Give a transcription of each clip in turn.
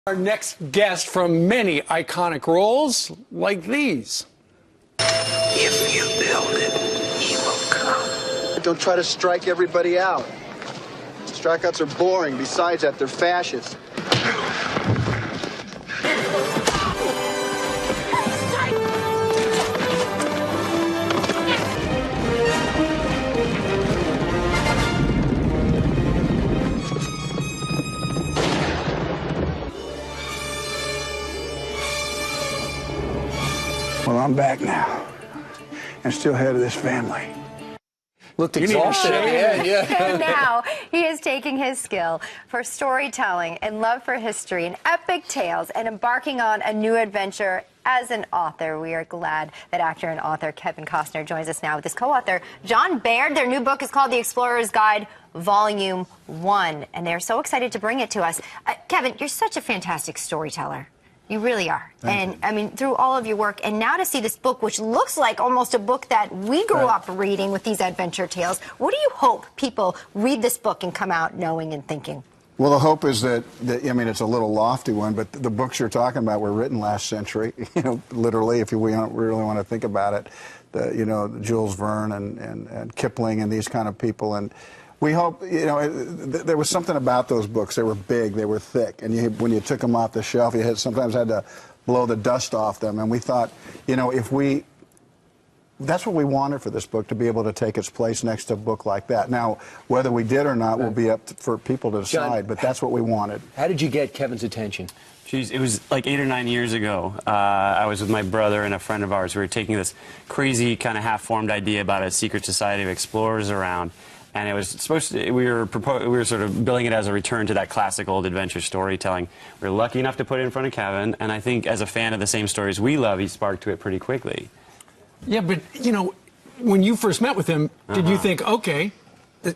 Our next guest from many iconic roles like these. If you build it, he will come. Don't try to strike everybody out. Strikeouts are boring. Besides that, they're fascist. Well, I'm back now, and still head of this family. Looked exhausted at the end, yeah. And now he is taking his skill for storytelling and love for history and epic tales and embarking on a new adventure as an author. We are glad that actor and author Kevin Costner joins us now with his co-author, John Baird. Their new book is called The Explorer's Guide, Volume 1, and they're so excited to bring it to us. Kevin, you're such a fantastic storyteller. You really are. Thank you. I mean, through all of your work, and now to see this book, which looks like almost a book that we grew up reading with these adventure tales, what do you hope people read this book and come out knowing and thinking? Well, the hope is that I mean, it's a little lofty one, but the books you're talking about were written last century, literally, if we really want to think about it. Jules Verne and Kipling and these kind of people. And we hope, there was something about those books. They were big, they were thick, and when you took them off the shelf, you sometimes had to blow the dust off them. And we thought, that's what we wanted for this book, to be able to take its place next to a book like that. Now, whether we did or not will be up for people to decide, but that's what we wanted. How did you get Kevin's attention? Jeez, it was like 8 or 9 years ago. I was with my brother and a friend of ours. We were taking this crazy kind of half-formed idea about a secret society of explorers around. And it was supposed to, we were sort of billing it as a return to that classic old adventure storytelling. We were lucky enough to put it in front of Kevin, and I think as a fan of the same stories we love, he sparked to it pretty quickly. Yeah, but, when you first met with him, did you think, okay,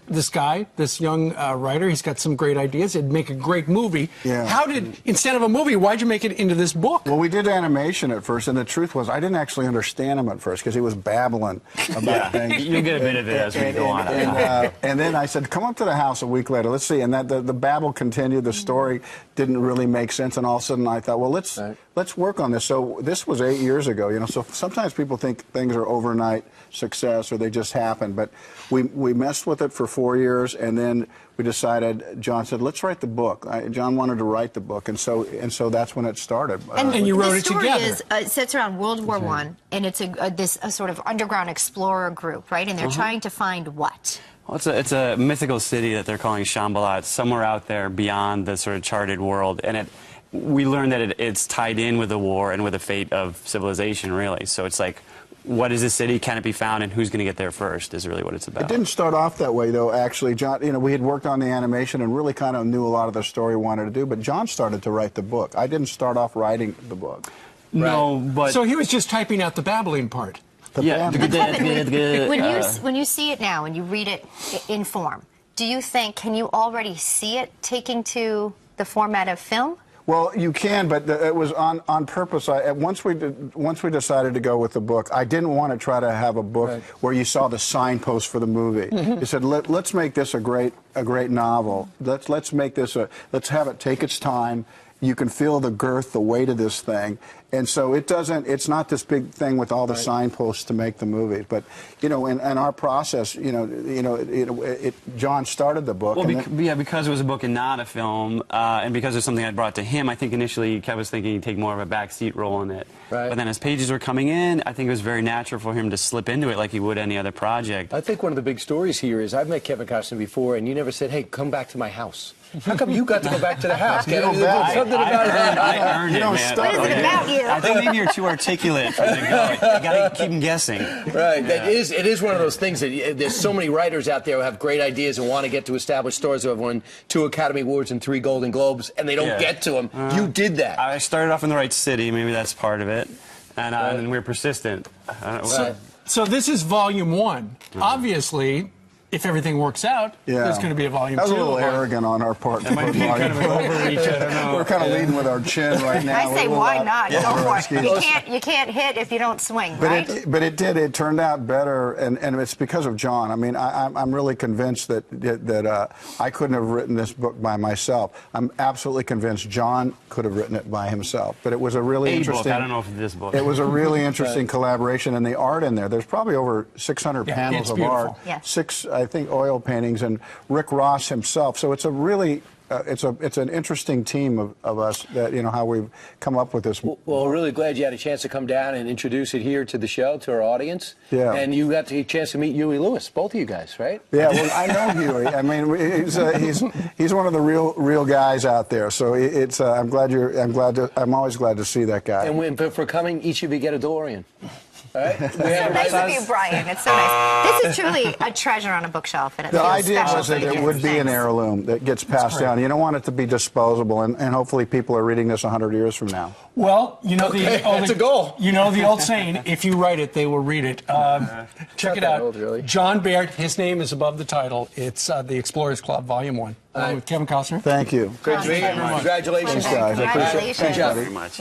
this guy, this young writer, he's got some great ideas, he'd make a great movie. Yeah. Instead of a movie, why'd you make it into this book? Well, we did animation at first, and the truth was I didn't actually understand him at first because he was babbling about things. You'll get a bit of it as we go on. And then I said, come up to the house a week later, let's see. And the babble continued, the story didn't really make sense, and all of a sudden I thought, well, let's work on this. So this was 8 years ago, so sometimes people think things are overnight success or they just happen, but we messed with it for 4 years, and then we decided, John said, let's write the book. John wanted to write the book, and so that's when it started. And you wrote it together. The story it sits around World War I, and it's a sort of underground explorer group, right? And they're trying to find what? Well, it's a mythical city that they're calling Shambhala. It's somewhere out there beyond the sort of charted world, and we learned that it's tied in with the war and with the fate of civilization, really. So it's like, what is the city? Can it be found? And who's going to get there first is really what it's about. It didn't start off that way, though, actually. John, we had worked on the animation and really kind of knew a lot of the story we wanted to do, but John started to write the book. I didn't start off writing the book. No, but... So he was just typing out the babbling part. When you see it now and you read it in form, do you think, can you already see it taking to the format of film? Well, you can, but it was on purpose. Once we decided to go with the book, I didn't want to try to have a book where you saw the signpost for the movie. You said, let's make this a great novel. Let's make this let's have it take its time. You can feel the girth, the weight of this thing, and so it's not this big thing with all the signposts to make the movie. But in our process, John started the book. Well, because it was a book and not a film, and because it was something I brought to him, I think initially Kev was thinking he'd take more of a backseat role in it. Right. But then as pages were coming in, I think it was very natural for him to slip into it like he would any other project. I think one of the big stories here is I've met Kevin Costner before, and you never said, hey, come back to my house. How come you got to go back to the house? I earned it, man. What is it about you? I think maybe you're too articulate for the go. You got to keep them guessing. Right. Yeah. It is one of those things that there's so many writers out there who have great ideas and want to get to established stories who have won 2 Academy Awards and 3 Golden Globes, and they don't get to them. You did that. I started off in the right city. Maybe that's part of it. And we're persistent. So this is volume 1. Obviously, if everything works out, there's going to be a volume 2. That was a little arrogant on our part. That might be kind of an overreach. I don't know. We're kind of leading with our chin right now. I say, why not? Go for it. You can't hit if you don't swing, right? But it did. It turned out better, and it's because of John. I mean, I'm really convinced that I couldn't have written this book by myself. I'm absolutely convinced John could have written it by himself. But it was a really interesting. Book. I don't know if this book. It was a really interesting collaboration, and the art in there. There's probably over 600 panels of art. Yeah. 6, I think, oil paintings, and Rick Ross himself. So it's a really. It's an interesting team of us that, how we've come up with this. Well, we're really glad you had a chance to come down and introduce it here to the show, to our audience. Yeah. And you got a chance to meet Huey Lewis, both of you guys, right? Yeah, well, I know Huey. I mean, he's one of the real guys out there. So it's I'm always glad to see that guy. And for coming, each of you get a DeLorean. All right? Nice of you, Brian. It's so nice. This is truly a treasure on a bookshelf. And it The feels idea special was that for it you. would be an Thanks. heirloom that gets passed down. You don't want it to be disposable, and hopefully people are reading this 100 years from now. Well, that's a goal. You know the old saying, if you write it, they will read it. Check it out. Old, really. John Baird, his name is above the title. It's The Explorers Club, Volume 1. With Kevin Costner. Thank you. Great to meet you. Congratulations. Thanks, guys. I appreciate it. Congratulations. Thanks, buddy. Very much.